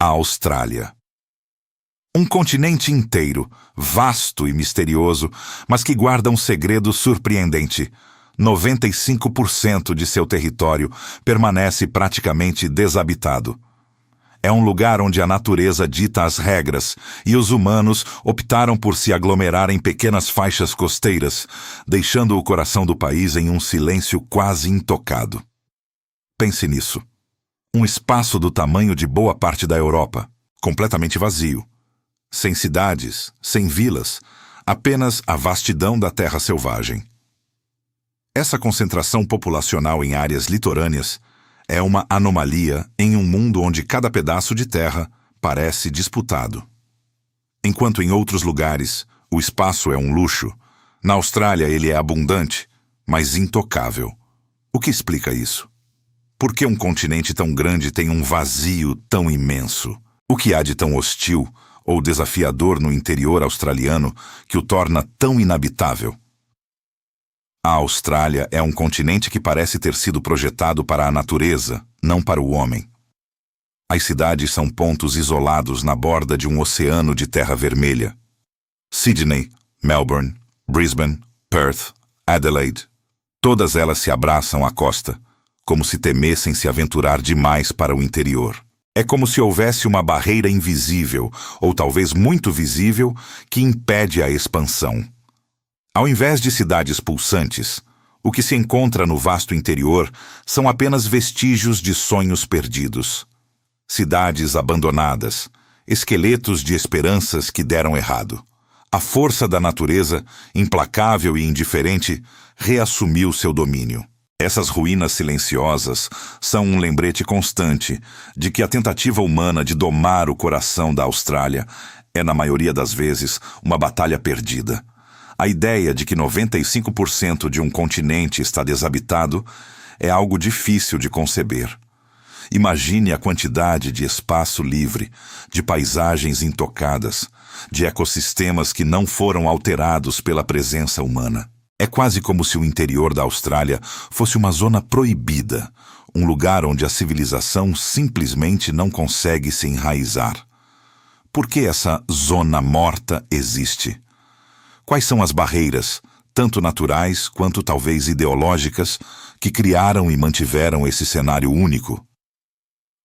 A Austrália. Um continente inteiro, vasto e misterioso, mas que guarda um segredo surpreendente. 95% de seu território permanece praticamente desabitado. É um lugar onde a natureza dita as regras e os humanos optaram por se aglomerar em pequenas faixas costeiras, deixando o coração do país em um silêncio quase intocado. Pense nisso. Um espaço do tamanho de boa parte da Europa, completamente vazio. Sem cidades, sem vilas, apenas a vastidão da terra selvagem. Essa concentração populacional em áreas litorâneas é uma anomalia em um mundo onde cada pedaço de terra parece disputado. Enquanto em outros lugares o espaço é um luxo, na Austrália ele é abundante, mas intocável. O que explica isso? Por que um continente tão grande tem um vazio tão imenso? O que há de tão hostil ou desafiador no interior australiano que o torna tão inabitável? A Austrália é um continente que parece ter sido projetado para a natureza, não para o homem. As cidades são pontos isolados na borda de um oceano de terra vermelha. Sydney, Melbourne, Brisbane, Perth, Adelaide, todas elas se abraçam à costa, como se temessem se aventurar demais para o interior. É como se houvesse uma barreira invisível, ou talvez muito visível, que impede a expansão. Ao invés de cidades pulsantes, o que se encontra no vasto interior são apenas vestígios de sonhos perdidos. Cidades abandonadas, esqueletos de esperanças que deram errado. A força da natureza, implacável e indiferente, reassumiu seu domínio. Essas ruínas silenciosas são um lembrete constante de que a tentativa humana de domar o coração da Austrália é, na maioria das vezes, uma batalha perdida. A ideia de que 95% de um continente está desabitado é algo difícil de conceber. Imagine a quantidade de espaço livre, de paisagens intocadas, de ecossistemas que não foram alterados pela presença humana. É quase como se o interior da Austrália fosse uma zona proibida, um lugar onde a civilização simplesmente não consegue se enraizar. Por que essa zona morta existe? Quais são as barreiras, tanto naturais quanto talvez ideológicas, que criaram e mantiveram esse cenário único?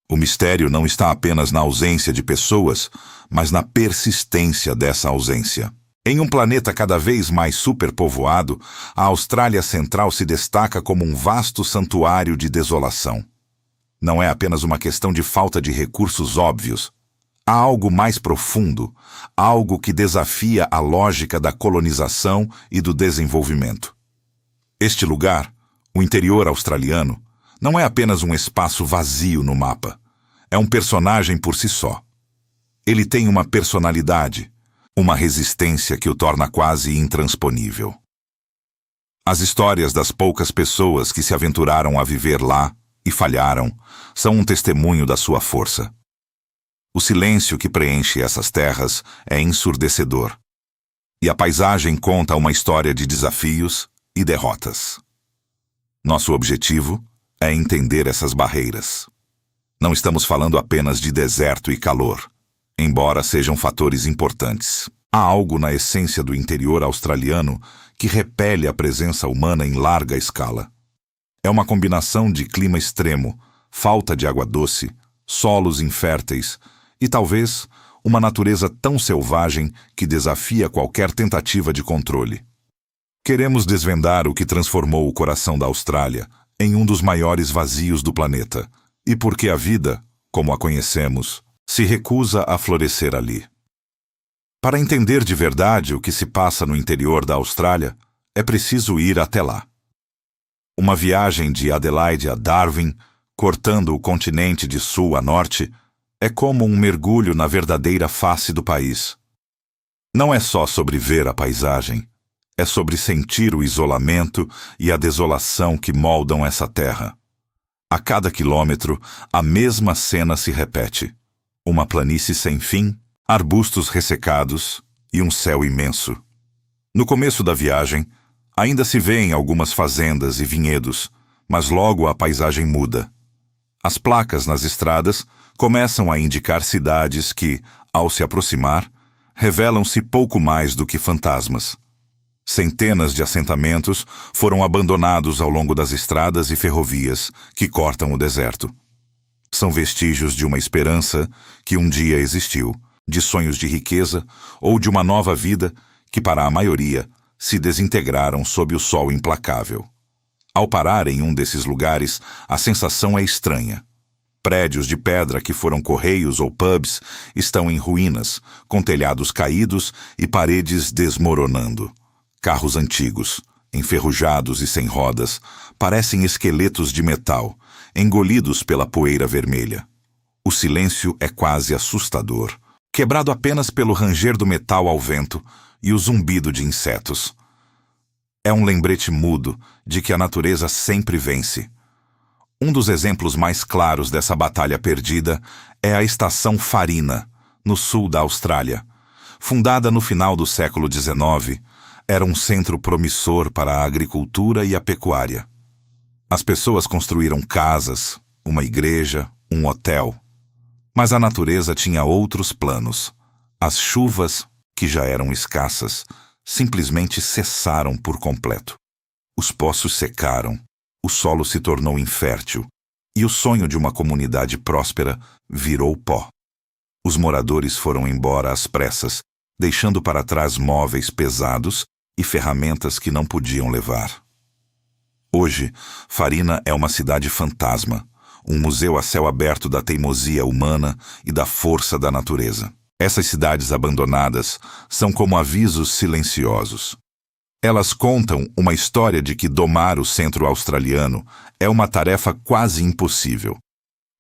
O mistério não está apenas na ausência de pessoas, mas na persistência dessa ausência. Em um planeta cada vez mais superpovoado, a Austrália Central se destaca como um vasto santuário de desolação. Não é apenas uma questão de falta de recursos óbvios. Há algo mais profundo, algo que desafia a lógica da colonização e do desenvolvimento. Este lugar, o interior australiano, não é apenas um espaço vazio no mapa. É um personagem por si só. Ele tem uma personalidade, uma resistência que o torna quase intransponível. As histórias das poucas pessoas que se aventuraram a viver lá e falharam são um testemunho da sua força. O silêncio que preenche essas terras é ensurdecedor. E a paisagem conta uma história de desafios e derrotas. Nosso objetivo é entender essas barreiras. Não estamos falando apenas de deserto e calor, embora sejam fatores importantes. Há algo na essência do interior australiano que repele a presença humana em larga escala. É uma combinação de clima extremo, falta de água doce, solos inférteis e, talvez, uma natureza tão selvagem que desafia qualquer tentativa de controle. Queremos desvendar o que transformou o coração da Austrália em um dos maiores vazios do planeta e por que a vida, como a conhecemos, se recusa a florescer ali. Para entender de verdade o que se passa no interior da Austrália, é preciso ir até lá. Uma viagem de Adelaide a Darwin, cortando o continente de sul a norte, é como um mergulho na verdadeira face do país. Não é só sobre ver a paisagem, é sobre sentir o isolamento e a desolação que moldam essa terra. A cada quilômetro, a mesma cena se repete. Uma planície sem fim, arbustos ressecados e um céu imenso. No começo da viagem, ainda se vêem algumas fazendas e vinhedos, mas logo a paisagem muda. As placas nas estradas começam a indicar cidades que, ao se aproximar, revelam-se pouco mais do que fantasmas. Centenas de assentamentos foram abandonados ao longo das estradas e ferrovias que cortam o deserto. São vestígios de uma esperança que um dia existiu, de sonhos de riqueza ou de uma nova vida que, para a maioria, se desintegraram sob o sol implacável. Ao parar em um desses lugares, a sensação é estranha. Prédios de pedra que foram correios ou pubs estão em ruínas, com telhados caídos e paredes desmoronando. Carros antigos, enferrujados e sem rodas, parecem esqueletos de metal, engolidos pela poeira vermelha. O silêncio é quase assustador, quebrado apenas pelo ranger do metal ao vento e o zumbido de insetos. É um lembrete mudo de que a natureza sempre vence. Um dos exemplos mais claros dessa batalha perdida é a estação Farina, no sul da Austrália. Fundada no final do século XIX, era um centro promissor para a agricultura e a pecuária. As pessoas construíram casas, uma igreja, um hotel. Mas a natureza tinha outros planos. As chuvas, que já eram escassas, simplesmente cessaram por completo. Os poços secaram, o solo se tornou infértil e o sonho de uma comunidade próspera virou pó. Os moradores foram embora às pressas, deixando para trás móveis pesados e ferramentas que não podiam levar. Hoje, Farina é uma cidade fantasma, um museu a céu aberto da teimosia humana e da força da natureza. Essas cidades abandonadas são como avisos silenciosos. Elas contam uma história de que domar o centro australiano é uma tarefa quase impossível.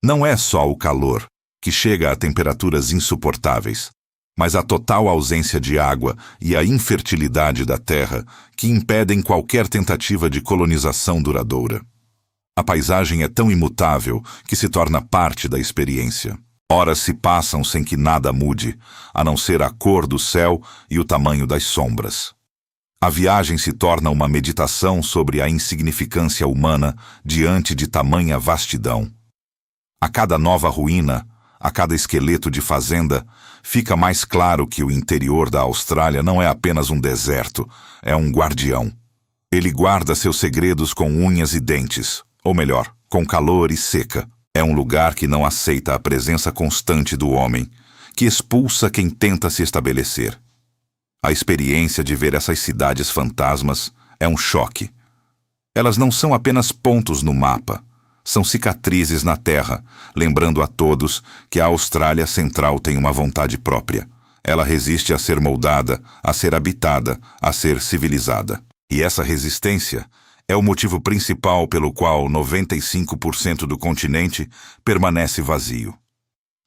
Não é só o calor, que chega a temperaturas insuportáveis, mas a total ausência de água e a infertilidade da terra que impedem qualquer tentativa de colonização duradoura. A paisagem é tão imutável que se torna parte da experiência. Horas se passam sem que nada mude, a não ser a cor do céu e o tamanho das sombras. A viagem se torna uma meditação sobre a insignificância humana diante de tamanha vastidão. A cada nova ruína, a cada esqueleto de fazenda, fica mais claro que o interior da Austrália não é apenas um deserto, é um guardião. Ele guarda seus segredos com unhas e dentes, ou melhor, com calor e seca. É um lugar que não aceita a presença constante do homem, que expulsa quem tenta se estabelecer. A experiência de ver essas cidades fantasmas é um choque. Elas não são apenas pontos no mapa, são cicatrizes na terra, lembrando a todos que a Austrália Central tem uma vontade própria. Ela resiste a ser moldada, a ser habitada, a ser civilizada. E essa resistência é o motivo principal pelo qual 95% do continente permanece vazio.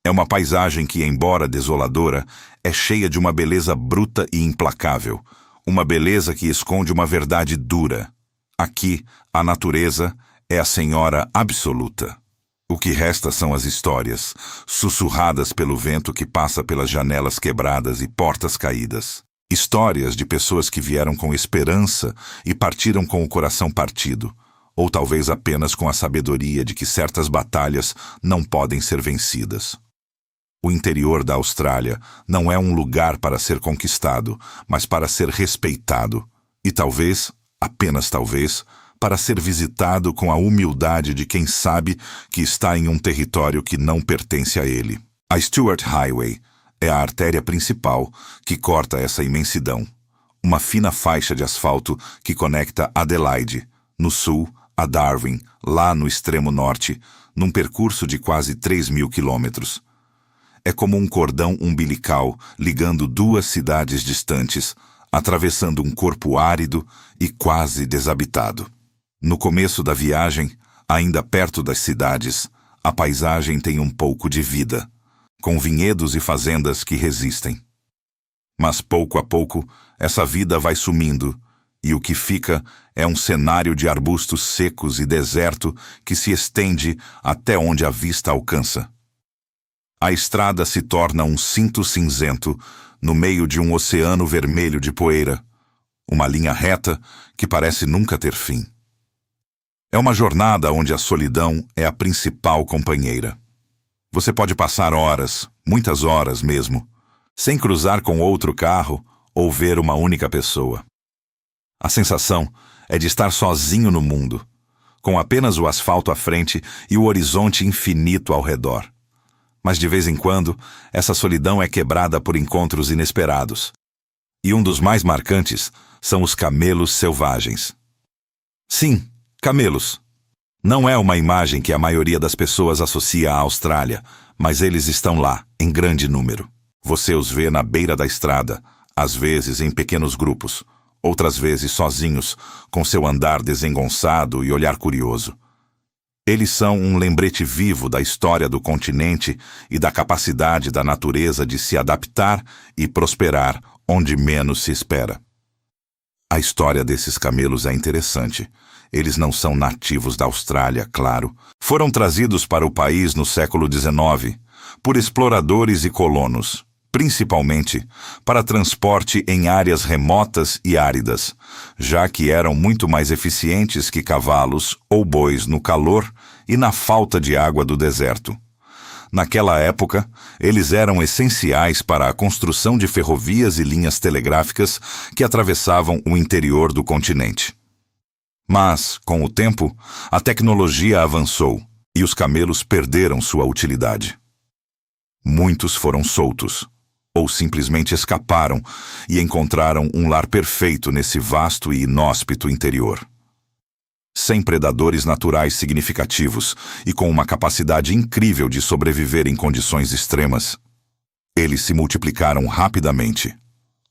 É uma paisagem que, embora desoladora, é cheia de uma beleza bruta e implacável, uma beleza que esconde uma verdade dura. Aqui, a natureza é a senhora absoluta. O que resta são as histórias, sussurradas pelo vento que passa pelas janelas quebradas e portas caídas. Histórias de pessoas que vieram com esperança e partiram com o coração partido, ou talvez apenas com a sabedoria de que certas batalhas não podem ser vencidas. O interior da Austrália não é um lugar para ser conquistado, mas para ser respeitado, e talvez, apenas talvez, para ser visitado com a humildade de quem sabe que está em um território que não pertence a ele. A Stuart Highway é a artéria principal que corta essa imensidão, uma fina faixa de asfalto que conecta Adelaide, no sul, a Darwin, lá no extremo norte, num percurso de quase 3.000 quilômetros. É como um cordão umbilical ligando duas cidades distantes, atravessando um corpo árido e quase desabitado. No começo da viagem, ainda perto das cidades, a paisagem tem um pouco de vida, com vinhedos e fazendas que resistem. Mas pouco a pouco, essa vida vai sumindo, e o que fica é um cenário de arbustos secos e deserto que se estende até onde a vista alcança. A estrada se torna um cinto cinzento no meio de um oceano vermelho de poeira, uma linha reta que parece nunca ter fim. É uma jornada onde a solidão é a principal companheira. Você pode passar horas, muitas horas mesmo, sem cruzar com outro carro ou ver uma única pessoa. A sensação é de estar sozinho no mundo, com apenas o asfalto à frente e o horizonte infinito ao redor. Mas de vez em quando, essa solidão é quebrada por encontros inesperados. E um dos mais marcantes são os camelos selvagens. Sim, camelos. Não é uma imagem que a maioria das pessoas associa à Austrália, mas eles estão lá, em grande número. Você os vê na beira da estrada, às vezes em pequenos grupos, outras vezes sozinhos, com seu andar desengonçado e olhar curioso. Eles são um lembrete vivo da história do continente e da capacidade da natureza de se adaptar e prosperar onde menos se espera. A história desses camelos é interessante. Eles não são nativos da Austrália, claro. Foram trazidos para o país no século XIX por exploradores e colonos, principalmente para transporte em áreas remotas e áridas, já que eram muito mais eficientes que cavalos ou bois no calor e na falta de água do deserto. Naquela época, eles eram essenciais para a construção de ferrovias e linhas telegráficas que atravessavam o interior do continente. Mas, com o tempo, a tecnologia avançou e os camelos perderam sua utilidade. Muitos foram soltos, ou simplesmente escaparam e encontraram um lar perfeito nesse vasto e inóspito interior. Sem predadores naturais significativos e com uma capacidade incrível de sobreviver em condições extremas, eles se multiplicaram rapidamente.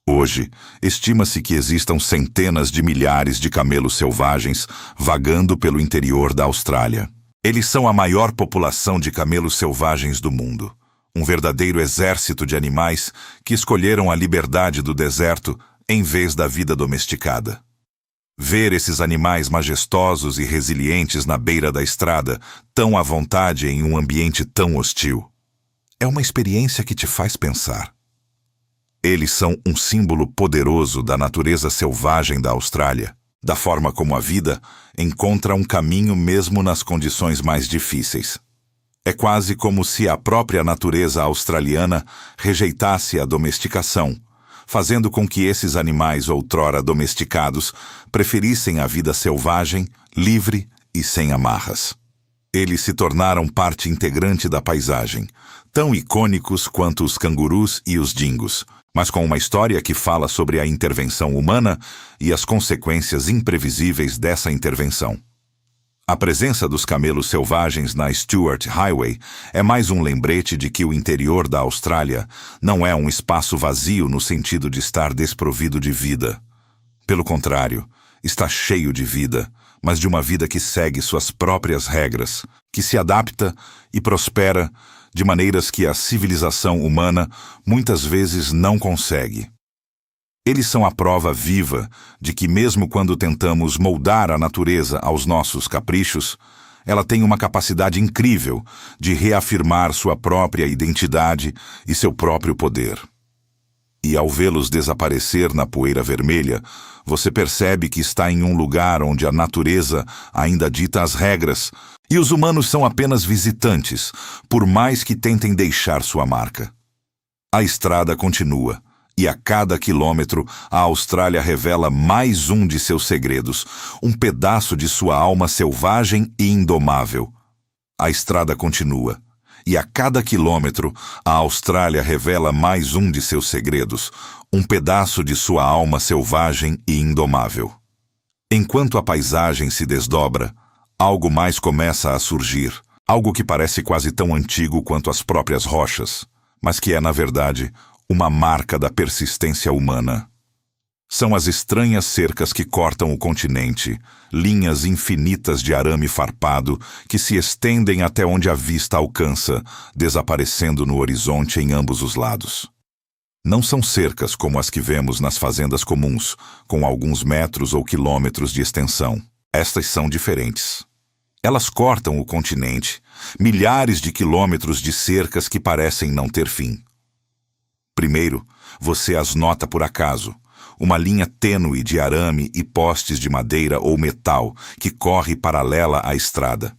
Hoje, estima-se que existam centenas de milhares de camelos selvagens vagando pelo interior da Austrália. Eles são a maior população de camelos selvagens do mundo. Um verdadeiro exército de animais que escolheram a liberdade do deserto em vez da vida domesticada. Ver esses animais majestosos e resilientes na beira da estrada, tão à vontade em um ambiente tão hostil, é uma experiência que te faz pensar. Eles são um símbolo poderoso da natureza selvagem da Austrália, da forma como a vida encontra um caminho mesmo nas condições mais difíceis. É quase como se a própria natureza australiana rejeitasse a domesticação, fazendo com que esses animais outrora domesticados preferissem a vida selvagem, livre e sem amarras. Eles se tornaram parte integrante da paisagem, tão icônicos quanto os cangurus e os dingos, mas com uma história que fala sobre a intervenção humana e as consequências imprevisíveis dessa intervenção. A presença dos camelos selvagens na Stuart Highway é mais um lembrete de que o interior da Austrália não é um espaço vazio no sentido de estar desprovido de vida. Pelo contrário, está cheio de vida, mas de uma vida que segue suas próprias regras, que se adapta e prospera de maneiras que a civilização humana muitas vezes não consegue. Eles são a prova viva de que mesmo quando tentamos moldar a natureza aos nossos caprichos, ela tem uma capacidade incrível de reafirmar sua própria identidade e seu próprio poder. E ao vê-los desaparecer na poeira vermelha, você percebe que está em um lugar onde a natureza ainda dita as regras e os humanos são apenas visitantes, por mais que tentem deixar sua marca. A estrada continua. E a cada quilômetro, a Austrália revela mais um de seus segredos, um pedaço de sua alma selvagem e indomável. A estrada continua. E a cada quilômetro, a Austrália revela mais um de seus segredos, um pedaço de sua alma selvagem e indomável. Enquanto a paisagem se desdobra, algo mais começa a surgir, algo que parece quase tão antigo quanto as próprias rochas, mas que é, na verdade, uma marca da persistência humana. São as estranhas cercas que cortam o continente, linhas infinitas de arame farpado que se estendem até onde a vista alcança, desaparecendo no horizonte em ambos os lados. Não são cercas como as que vemos nas fazendas comuns, com alguns metros ou quilômetros de extensão. Estas são diferentes. Elas cortam o continente, milhares de quilômetros de cercas que parecem não ter fim. Primeiro, você as nota por acaso, uma linha tênue de arame e postes de madeira ou metal que corre paralela à estrada.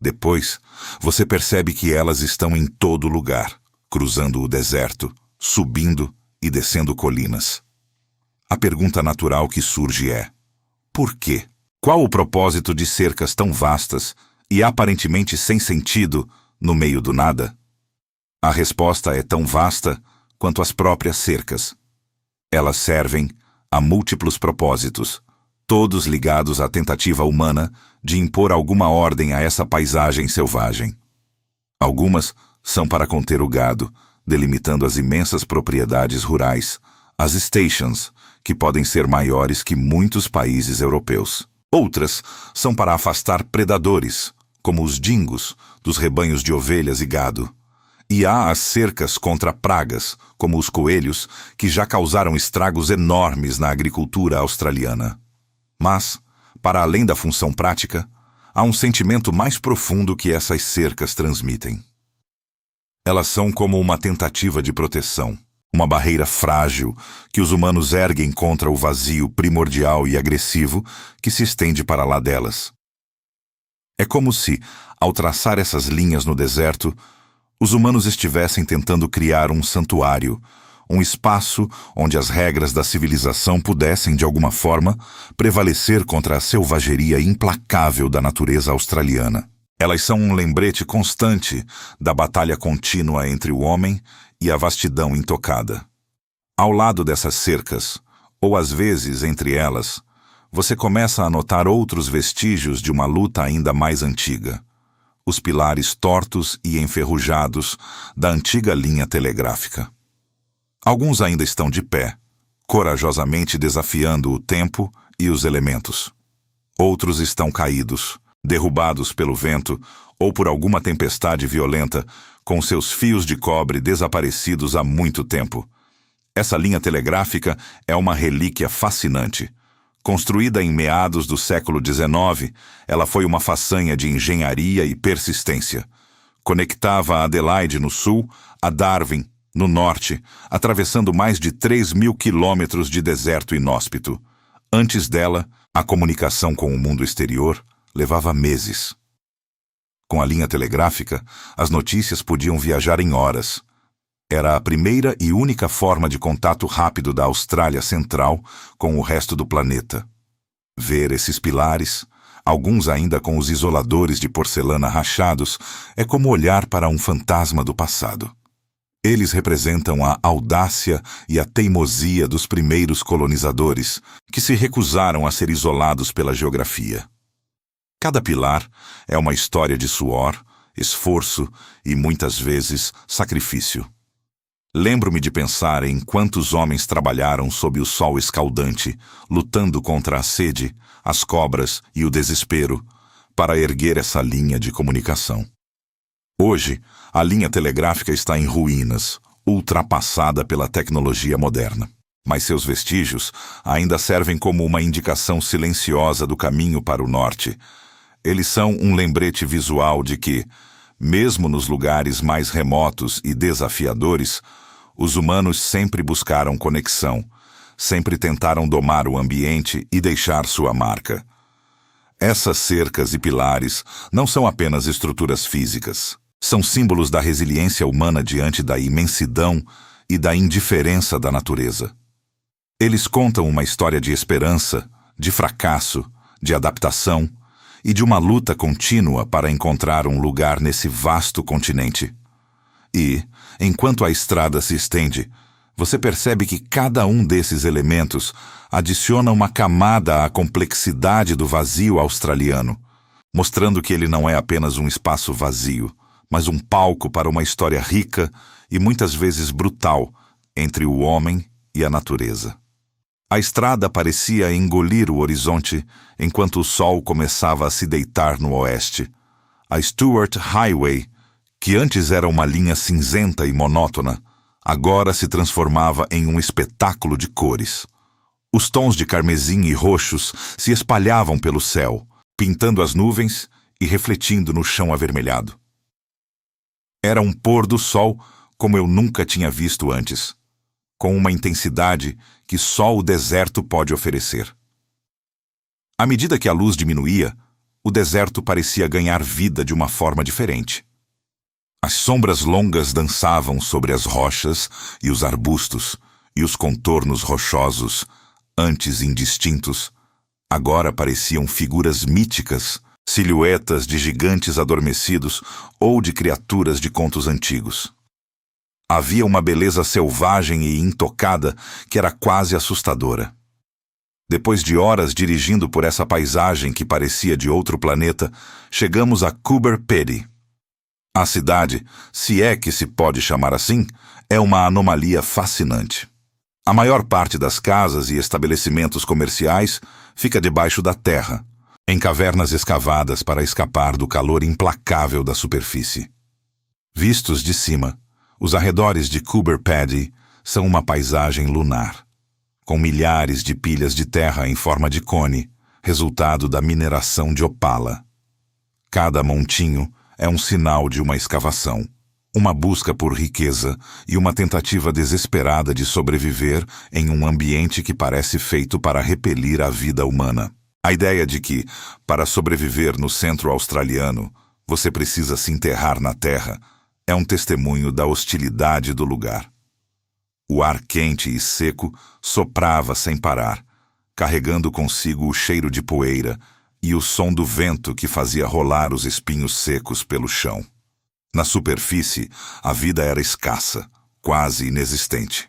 Depois, você percebe que elas estão em todo lugar, cruzando o deserto, subindo e descendo colinas. A pergunta natural que surge é: por quê? Qual o propósito de cercas tão vastas e aparentemente sem sentido no meio do nada? A resposta é tão vasta quanto as próprias cercas. Elas servem a múltiplos propósitos, todos ligados à tentativa humana de impor alguma ordem a essa paisagem selvagem. Algumas são para conter o gado, delimitando as imensas propriedades rurais, as stations, que podem ser maiores que muitos países europeus. Outras são para afastar predadores, como os dingos, dos rebanhos de ovelhas e gado. E há as cercas contra pragas, como os coelhos, que já causaram estragos enormes na agricultura australiana. Mas, para além da função prática, há um sentimento mais profundo que essas cercas transmitem. Elas são como uma tentativa de proteção, uma barreira frágil que os humanos erguem contra o vazio primordial e agressivo que se estende para lá delas. É como se, ao traçar essas linhas no deserto, os humanos estivessem tentando criar um santuário, um espaço onde as regras da civilização pudessem, de alguma forma, prevalecer contra a selvageria implacável da natureza australiana. Elas são um lembrete constante da batalha contínua entre o homem e a vastidão intocada. Ao lado dessas cercas, ou às vezes entre elas, você começa a notar outros vestígios de uma luta ainda mais antiga. Os pilares tortos e enferrujados da antiga linha telegráfica. Alguns ainda estão de pé, corajosamente desafiando o tempo e os elementos. Outros estão caídos, derrubados pelo vento ou por alguma tempestade violenta, com seus fios de cobre desaparecidos há muito tempo. Essa linha telegráfica é uma relíquia fascinante. Construída em meados do século XIX, ela foi uma façanha de engenharia e persistência. Conectava Adelaide, no sul, a Darwin, no norte, atravessando mais de 3.000 quilômetros de deserto inóspito. Antes dela, a comunicação com o mundo exterior levava meses. Com a linha telegráfica, as notícias podiam viajar em horas. Era a primeira e única forma de contato rápido da Austrália Central com o resto do planeta. Ver esses pilares, alguns ainda com os isoladores de porcelana rachados, é como olhar para um fantasma do passado. Eles representam a audácia e a teimosia dos primeiros colonizadores, que se recusaram a ser isolados pela geografia. Cada pilar é uma história de suor, esforço e, muitas vezes, sacrifício. Lembro-me de pensar em quantos homens trabalharam sob o sol escaldante, lutando contra a sede, as cobras e o desespero, para erguer essa linha de comunicação. Hoje, a linha telegráfica está em ruínas, ultrapassada pela tecnologia moderna. Mas seus vestígios ainda servem como uma indicação silenciosa do caminho para o norte. Eles são um lembrete visual de que, mesmo nos lugares mais remotos e desafiadores, os humanos sempre buscaram conexão, sempre tentaram domar o ambiente e deixar sua marca. Essas cercas e pilares não são apenas estruturas físicas. São símbolos da resiliência humana diante da imensidão e da indiferença da natureza. Eles contam uma história de esperança, de fracasso, de adaptação e de uma luta contínua para encontrar um lugar nesse vasto continente. E, enquanto a estrada se estende, você percebe que cada um desses elementos adiciona uma camada à complexidade do vazio australiano, mostrando que ele não é apenas um espaço vazio, mas um palco para uma história rica e muitas vezes brutal entre o homem e a natureza. A estrada parecia engolir o horizonte enquanto o sol começava a se deitar no oeste. A Stuart Highway, que antes era uma linha cinzenta e monótona, agora se transformava em um espetáculo de cores. Os tons de carmesim e roxos se espalhavam pelo céu, pintando as nuvens e refletindo no chão avermelhado. Era um pôr do sol como eu nunca tinha visto antes, com uma intensidade que só o deserto pode oferecer. À medida que a luz diminuía, o deserto parecia ganhar vida de uma forma diferente. As sombras longas dançavam sobre as rochas e os arbustos, e os contornos rochosos, antes indistintos, agora pareciam figuras míticas, silhuetas de gigantes adormecidos ou de criaturas de contos antigos. Havia uma beleza selvagem e intocada que era quase assustadora. Depois de horas dirigindo por essa paisagem que parecia de outro planeta, chegamos a Coober Pedy. A cidade, se é que se pode chamar assim, é uma anomalia fascinante. A maior parte das casas e estabelecimentos comerciais fica debaixo da terra, em cavernas escavadas para escapar do calor implacável da superfície. Vistos de cima, os arredores de Coober Pedy são uma paisagem lunar, com milhares de pilhas de terra em forma de cone, resultado da mineração de opala. Cada montinho é um sinal de uma escavação, uma busca por riqueza e uma tentativa desesperada de sobreviver em um ambiente que parece feito para repelir a vida humana. A ideia de que, para sobreviver no centro australiano, você precisa se enterrar na terra, é um testemunho da hostilidade do lugar. O ar quente e seco soprava sem parar, carregando consigo o cheiro de poeira e o som do vento que fazia rolar os espinhos secos pelo chão. Na superfície, a vida era escassa, quase inexistente.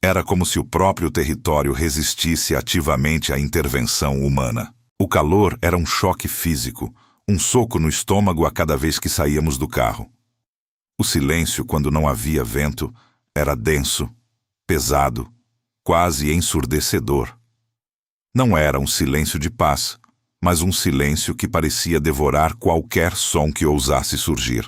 Era como se o próprio território resistisse ativamente à intervenção humana. O calor era um choque físico, um soco no estômago a cada vez que saíamos do carro. O silêncio, quando não havia vento, era denso, pesado, quase ensurdecedor. Não era um silêncio de paz, mas um silêncio que parecia devorar qualquer som que ousasse surgir.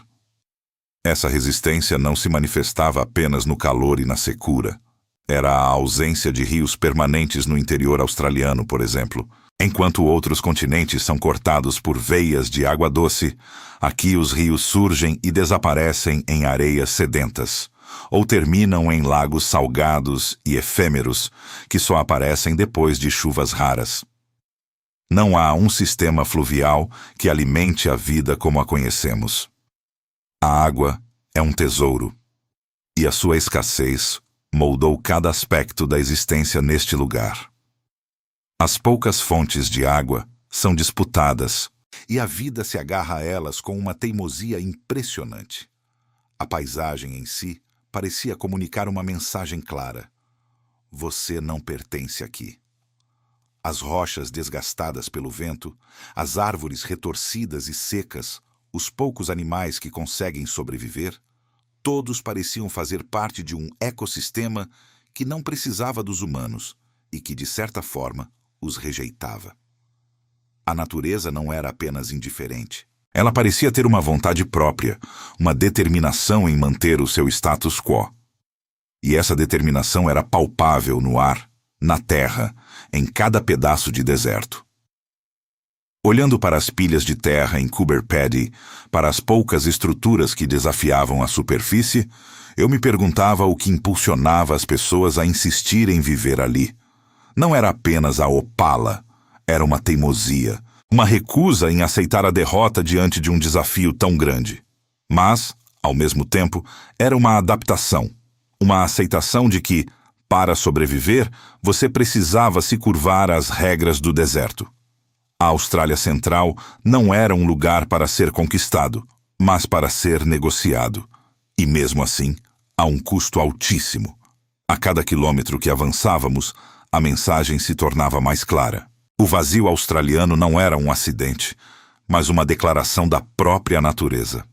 Essa resistência não se manifestava apenas no calor e na secura. Era a ausência de rios permanentes no interior australiano, por exemplo. Enquanto outros continentes são cortados por veias de água doce, aqui os rios surgem e desaparecem em areias sedentas, ou terminam em lagos salgados e efêmeros, que só aparecem depois de chuvas raras. Não há um sistema fluvial que alimente a vida como a conhecemos. A água é um tesouro, e a sua escassez moldou cada aspecto da existência neste lugar. As poucas fontes de água são disputadas, e a vida se agarra a elas com uma teimosia impressionante. A paisagem em si parecia comunicar uma mensagem clara: você não pertence aqui. As rochas desgastadas pelo vento, as árvores retorcidas e secas, os poucos animais que conseguem sobreviver, todos pareciam fazer parte de um ecossistema que não precisava dos humanos e que, de certa forma, os rejeitava. A natureza não era apenas indiferente. Ela parecia ter uma vontade própria, uma determinação em manter o seu status quo. E essa determinação era palpável no ar, na terra, em cada pedaço de deserto. Olhando para as pilhas de terra em Coober Pedy, para as poucas estruturas que desafiavam a superfície, eu me perguntava o que impulsionava as pessoas a insistir em viver ali. Não era apenas a opala, era uma teimosia, uma recusa em aceitar a derrota diante de um desafio tão grande. Mas, ao mesmo tempo, era uma adaptação, uma aceitação de que, para sobreviver, você precisava se curvar às regras do deserto. A Austrália Central não era um lugar para ser conquistado, mas para ser negociado. E mesmo assim, a um custo altíssimo. A cada quilômetro que avançávamos, a mensagem se tornava mais clara. O vazio australiano não era um acidente, mas uma declaração da própria natureza.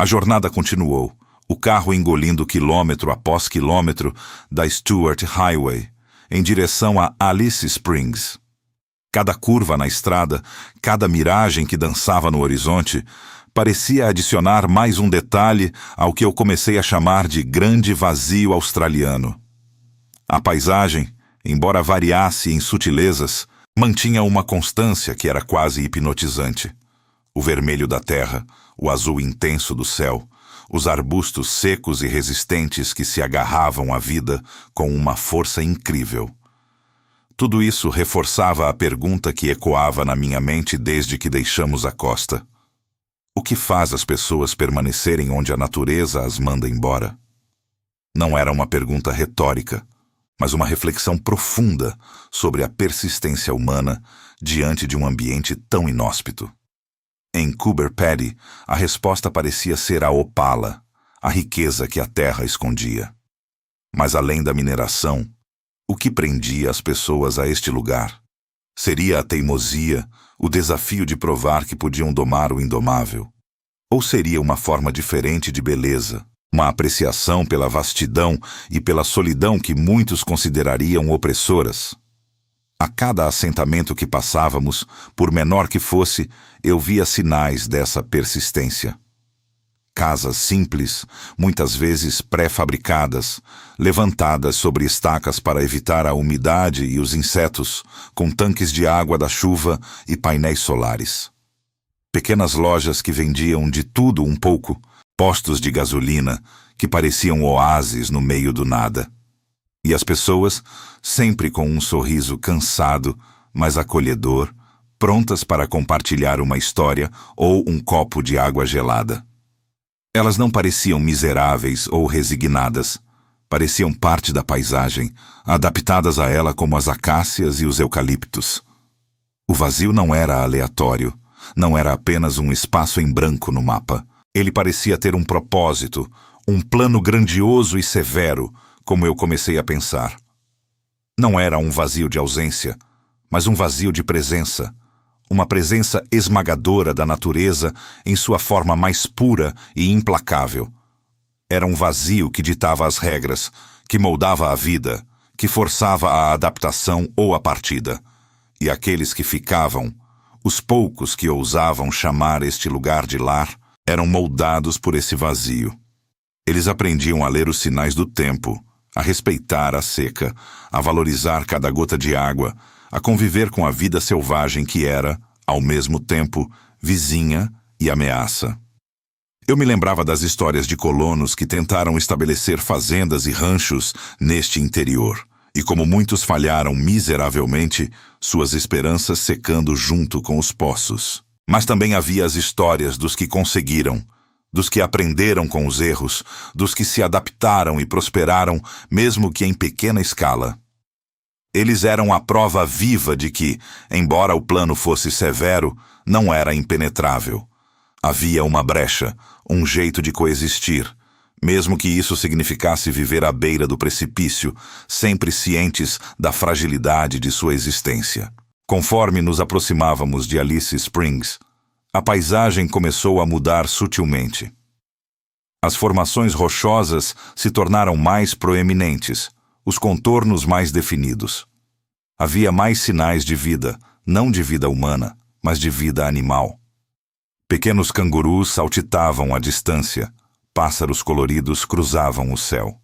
A jornada continuou, o carro engolindo quilômetro após quilômetro da Stuart Highway, em direção a Alice Springs. Cada curva na estrada, cada miragem que dançava no horizonte, parecia adicionar mais um detalhe ao que eu comecei a chamar de grande vazio australiano. A paisagem, embora variasse em sutilezas, mantinha uma constância que era quase hipnotizante. O vermelho da terra, o azul intenso do céu, os arbustos secos e resistentes que se agarravam à vida com uma força incrível. Tudo isso reforçava a pergunta que ecoava na minha mente desde que deixamos a costa. O que faz as pessoas permanecerem onde a natureza as manda embora? Não era uma pergunta retórica, mas uma reflexão profunda sobre a persistência humana diante de um ambiente tão inóspito. Em Coober Pedy, a resposta parecia ser a opala, a riqueza que a terra escondia. Mas além da mineração, o que prendia as pessoas a este lugar? Seria a teimosia, o desafio de provar que podiam domar o indomável? Ou seria uma forma diferente de beleza, uma apreciação pela vastidão e pela solidão que muitos considerariam opressoras? A cada assentamento que passávamos, por menor que fosse, eu via sinais dessa persistência. Casas simples, muitas vezes pré-fabricadas, levantadas sobre estacas para evitar a umidade e os insetos, com tanques de água da chuva e painéis solares. Pequenas lojas que vendiam de tudo um pouco, postos de gasolina que pareciam oásis no meio do nada. E as pessoas, sempre com um sorriso cansado, mas acolhedor, prontas para compartilhar uma história ou um copo de água gelada. Elas não pareciam miseráveis ou resignadas. Pareciam parte da paisagem, adaptadas a ela como as acácias e os eucaliptos. O vazio não era aleatório, não era apenas um espaço em branco no mapa. Ele parecia ter um propósito, um plano grandioso e severo, como eu comecei a pensar. Não era um vazio de ausência, mas um vazio de presença. Uma presença esmagadora da natureza em sua forma mais pura e implacável. Era um vazio que ditava as regras, que moldava a vida, que forçava a adaptação ou a partida. E aqueles que ficavam, os poucos que ousavam chamar este lugar de lar, eram moldados por esse vazio. Eles aprendiam a ler os sinais do tempo, a respeitar a seca, a valorizar cada gota de água, a conviver com a vida selvagem que era, ao mesmo tempo, vizinha e ameaça. Eu me lembrava das histórias de colonos que tentaram estabelecer fazendas e ranchos neste interior, e como muitos falharam miseravelmente, suas esperanças secando junto com os poços. Mas também havia as histórias dos que conseguiram, dos que aprenderam com os erros, dos que se adaptaram e prosperaram, mesmo que em pequena escala. Eles eram a prova viva de que, embora o plano fosse severo, não era impenetrável. Havia uma brecha, um jeito de coexistir, mesmo que isso significasse viver à beira do precipício, sempre cientes da fragilidade de sua existência. Conforme nos aproximávamos de Alice Springs, a paisagem começou a mudar sutilmente. As formações rochosas se tornaram mais proeminentes, os contornos mais definidos. Havia mais sinais de vida, não de vida humana, mas de vida animal. Pequenos cangurus saltitavam à distância, pássaros coloridos cruzavam o céu.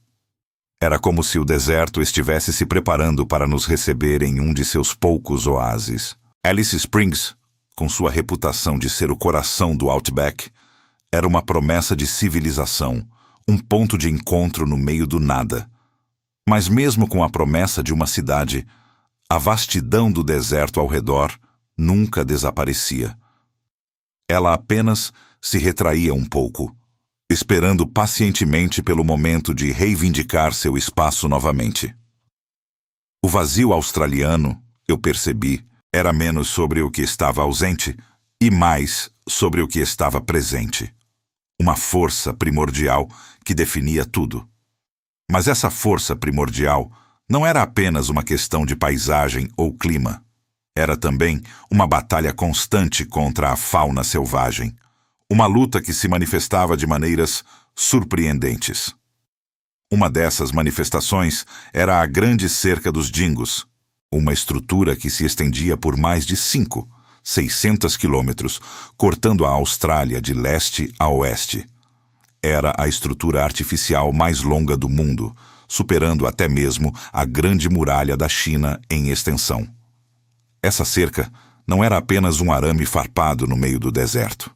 Era como se o deserto estivesse se preparando para nos receber em um de seus poucos oásis. Alice Springs, com sua reputação de ser o coração do Outback, era uma promessa de civilização, um ponto de encontro no meio do nada. Mas mesmo com a promessa de uma cidade, a vastidão do deserto ao redor nunca desaparecia. Ela apenas se retraía um pouco, esperando pacientemente pelo momento de reivindicar seu espaço novamente. O vazio australiano, eu percebi, era menos sobre o que estava ausente e mais sobre o que estava presente. Uma força primordial que definia tudo. Mas essa força primordial não era apenas uma questão de paisagem ou clima. Era também uma batalha constante contra a fauna selvagem. Uma luta que se manifestava de maneiras surpreendentes. Uma dessas manifestações era a Grande Cerca dos Dingos, uma estrutura que se estendia por mais de 600 quilômetros, cortando a Austrália de leste a oeste. Era a estrutura artificial mais longa do mundo, superando até mesmo a Grande Muralha da China em extensão. Essa cerca não era apenas um arame farpado no meio do deserto.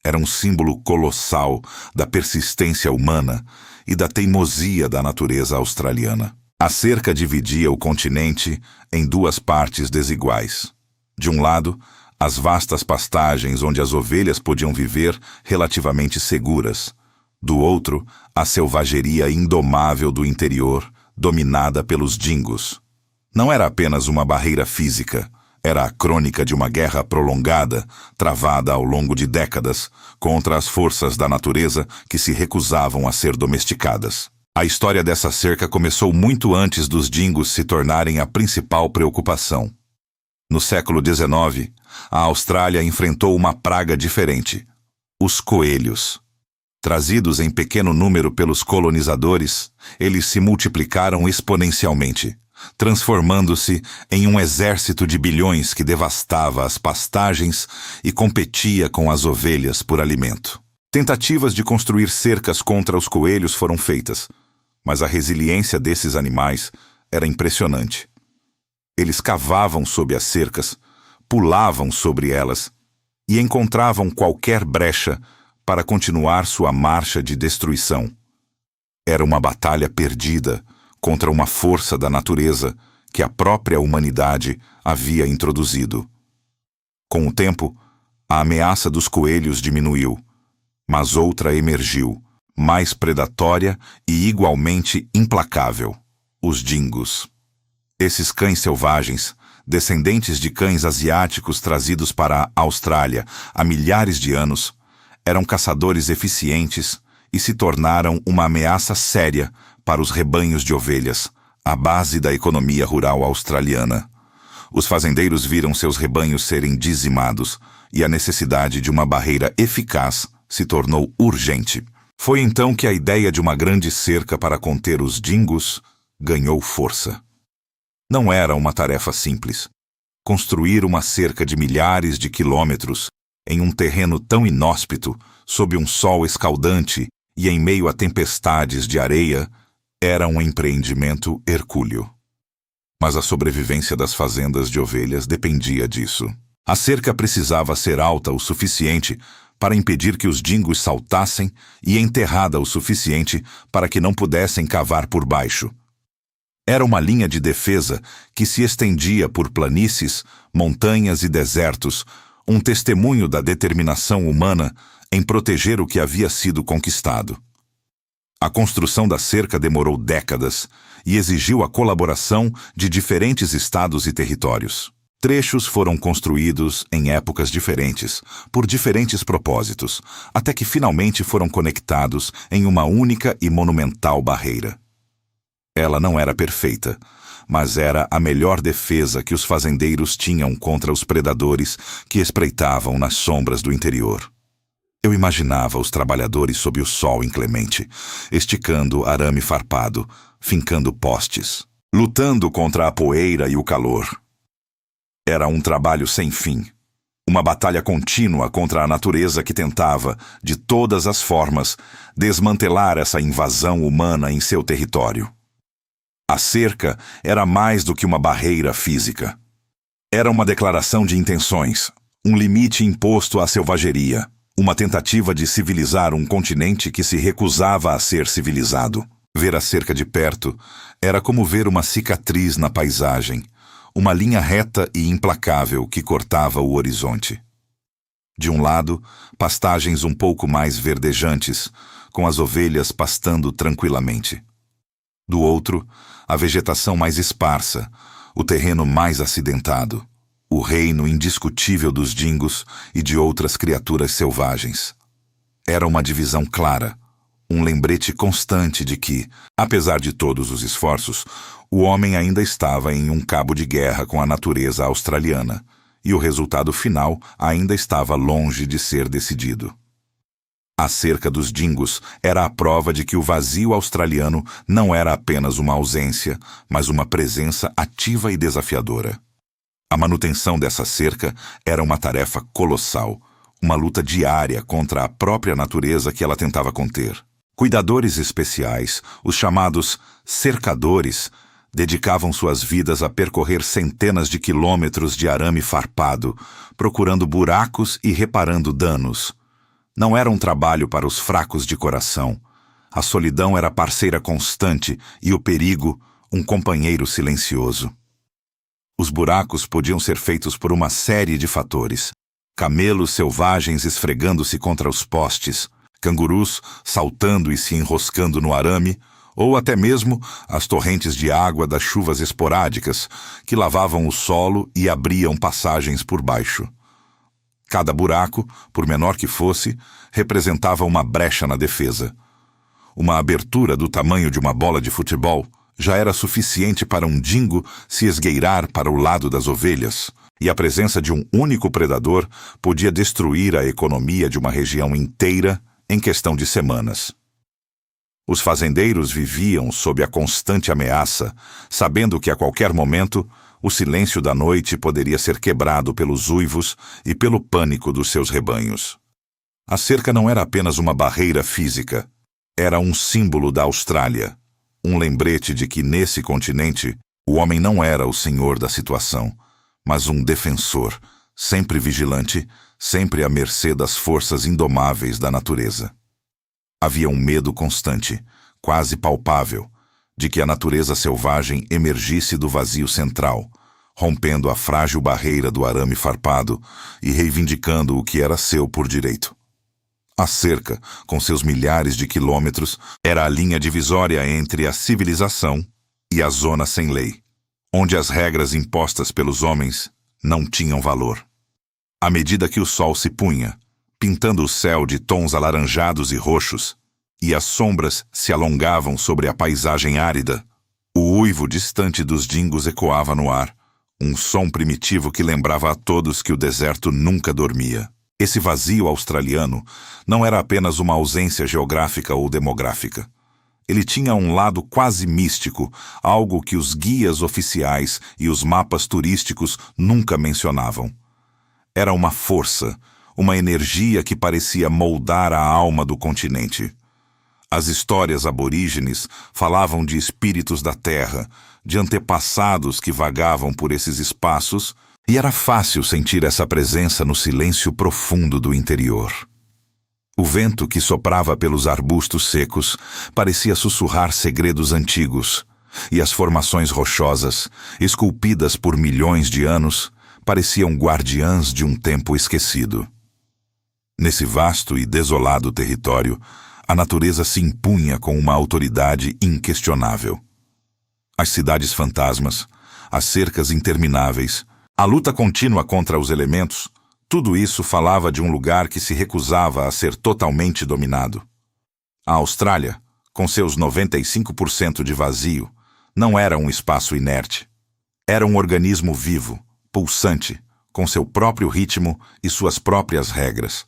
Era um símbolo colossal da persistência humana e da teimosia da natureza australiana. A cerca dividia o continente em duas partes desiguais. De um lado, as vastas pastagens onde as ovelhas podiam viver relativamente seguras. Do outro, a selvageria indomável do interior, dominada pelos dingos. Não era apenas uma barreira física, era a crônica de uma guerra prolongada, travada ao longo de décadas, contra as forças da natureza que se recusavam a ser domesticadas. A história dessa cerca começou muito antes dos dingos se tornarem a principal preocupação. No século XIX, a Austrália enfrentou uma praga diferente: os coelhos. Trazidos em pequeno número pelos colonizadores, eles se multiplicaram exponencialmente, transformando-se em um exército de bilhões que devastava as pastagens e competia com as ovelhas por alimento. Tentativas de construir cercas contra os coelhos foram feitas, mas a resiliência desses animais era impressionante. Eles cavavam sob as cercas, pulavam sobre elas e encontravam qualquer brecha para continuar sua marcha de destruição. Era uma batalha perdida contra uma força da natureza que a própria humanidade havia introduzido. Com o tempo, a ameaça dos coelhos diminuiu, mas outra emergiu, mais predatória e igualmente implacável: os dingos. Esses cães selvagens, descendentes de cães asiáticos trazidos para a Austrália há milhares de anos, eram caçadores eficientes e se tornaram uma ameaça séria para os rebanhos de ovelhas, a base da economia rural australiana. Os fazendeiros viram seus rebanhos serem dizimados e a necessidade de uma barreira eficaz se tornou urgente. Foi então que a ideia de uma grande cerca para conter os dingos ganhou força. Não era uma tarefa simples. Construir uma cerca de milhares de quilômetros em um terreno tão inóspito, sob um sol escaldante e em meio a tempestades de areia, era um empreendimento hercúleo. Mas a sobrevivência das fazendas de ovelhas dependia disso. A cerca precisava ser alta o suficiente para impedir que os dingos saltassem e enterrada o suficiente para que não pudessem cavar por baixo. Era uma linha de defesa que se estendia por planícies, montanhas e desertos, um testemunho da determinação humana em proteger o que havia sido conquistado. A construção da cerca demorou décadas e exigiu a colaboração de diferentes estados e territórios. Trechos foram construídos em épocas diferentes, por diferentes propósitos, até que finalmente foram conectados em uma única e monumental barreira. Ela não era perfeita, mas era a melhor defesa que os fazendeiros tinham contra os predadores que espreitavam nas sombras do interior. Eu imaginava os trabalhadores sob o sol inclemente, esticando arame farpado, fincando postes, lutando contra a poeira e o calor. Era um trabalho sem fim, uma batalha contínua contra a natureza que tentava, de todas as formas, desmantelar essa invasão humana em seu território. A cerca era mais do que uma barreira física. Era uma declaração de intenções, um limite imposto à selvageria, uma tentativa de civilizar um continente que se recusava a ser civilizado. Ver a cerca de perto era como ver uma cicatriz na paisagem, uma linha reta e implacável que cortava o horizonte. De um lado, pastagens um pouco mais verdejantes, com as ovelhas pastando tranquilamente. Do outro, a vegetação mais esparsa, o terreno mais acidentado, o reino indiscutível dos dingos e de outras criaturas selvagens. Era uma divisão clara, um lembrete constante de que, apesar de todos os esforços, o homem ainda estava em um cabo de guerra com a natureza australiana, e o resultado final ainda estava longe de ser decidido. A cerca dos dingos era a prova de que o vazio australiano não era apenas uma ausência, mas uma presença ativa e desafiadora. A manutenção dessa cerca era uma tarefa colossal, uma luta diária contra a própria natureza que ela tentava conter. Cuidadores especiais, os chamados cercadores, dedicavam suas vidas a percorrer centenas de quilômetros de arame farpado, procurando buracos e reparando danos. Não era um trabalho para os fracos de coração. A solidão era parceira constante e o perigo, um companheiro silencioso. Os buracos podiam ser feitos por uma série de fatores: camelos selvagens esfregando-se contra os postes, cangurus saltando e se enroscando no arame, ou até mesmo as torrentes de água das chuvas esporádicas que lavavam o solo e abriam passagens por baixo. Cada buraco, por menor que fosse, representava uma brecha na defesa. Uma abertura do tamanho de uma bola de futebol já era suficiente para um dingo se esgueirar para o lado das ovelhas, e a presença de um único predador podia destruir a economia de uma região inteira em questão de semanas. Os fazendeiros viviam sob a constante ameaça, sabendo que a qualquer momento o silêncio da noite poderia ser quebrado pelos uivos e pelo pânico dos seus rebanhos. A cerca não era apenas uma barreira física, era um símbolo da Austrália, um lembrete de que nesse continente o homem não era o senhor da situação, mas um defensor, sempre vigilante, sempre à mercê das forças indomáveis da natureza. Havia um medo constante, quase palpável, de que a natureza selvagem emergisse do vazio central, rompendo a frágil barreira do arame farpado e reivindicando o que era seu por direito. A cerca, com seus milhares de quilômetros, era a linha divisória entre a civilização e a zona sem lei, onde as regras impostas pelos homens não tinham valor. À medida que o sol se punha, pintando o céu de tons alaranjados e roxos, e as sombras se alongavam sobre a paisagem árida, o uivo distante dos dingos ecoava no ar, um som primitivo que lembrava a todos que o deserto nunca dormia. Esse vazio australiano não era apenas uma ausência geográfica ou demográfica. Ele tinha um lado quase místico, algo que os guias oficiais e os mapas turísticos nunca mencionavam. Era uma força, uma energia que parecia moldar a alma do continente. As histórias aborígenes falavam de espíritos da terra, de antepassados que vagavam por esses espaços, e era fácil sentir essa presença no silêncio profundo do interior. O vento que soprava pelos arbustos secos parecia sussurrar segredos antigos, e as formações rochosas, esculpidas por milhões de anos, pareciam guardiãs de um tempo esquecido. Nesse vasto e desolado território, a natureza se impunha com uma autoridade inquestionável. As cidades fantasmas, as cercas intermináveis, a luta contínua contra os elementos, tudo isso falava de um lugar que se recusava a ser totalmente dominado. A Austrália, com seus 95% de vazio, não era um espaço inerte. Era um organismo vivo, pulsante, com seu próprio ritmo e suas próprias regras.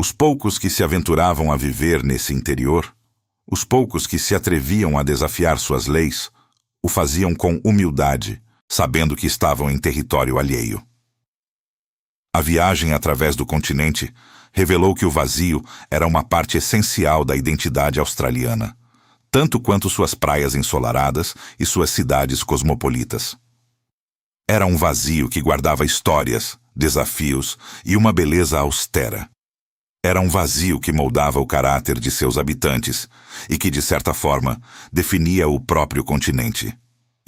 Os poucos que se aventuravam a viver nesse interior, os poucos que se atreviam a desafiar suas leis, o faziam com humildade, sabendo que estavam em território alheio. A viagem através do continente revelou que o vazio era uma parte essencial da identidade australiana, tanto quanto suas praias ensolaradas e suas cidades cosmopolitas. Era um vazio que guardava histórias, desafios e uma beleza austera. Era um vazio que moldava o caráter de seus habitantes e que, de certa forma, definia o próprio continente.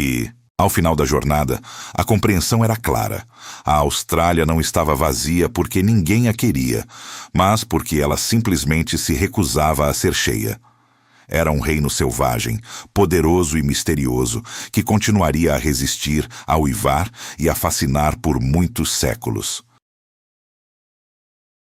E, ao final da jornada, a compreensão era clara. A Austrália não estava vazia porque ninguém a queria, mas porque ela simplesmente se recusava a ser cheia. Era um reino selvagem, poderoso e misterioso, que continuaria a resistir, a uivar e a fascinar por muitos séculos.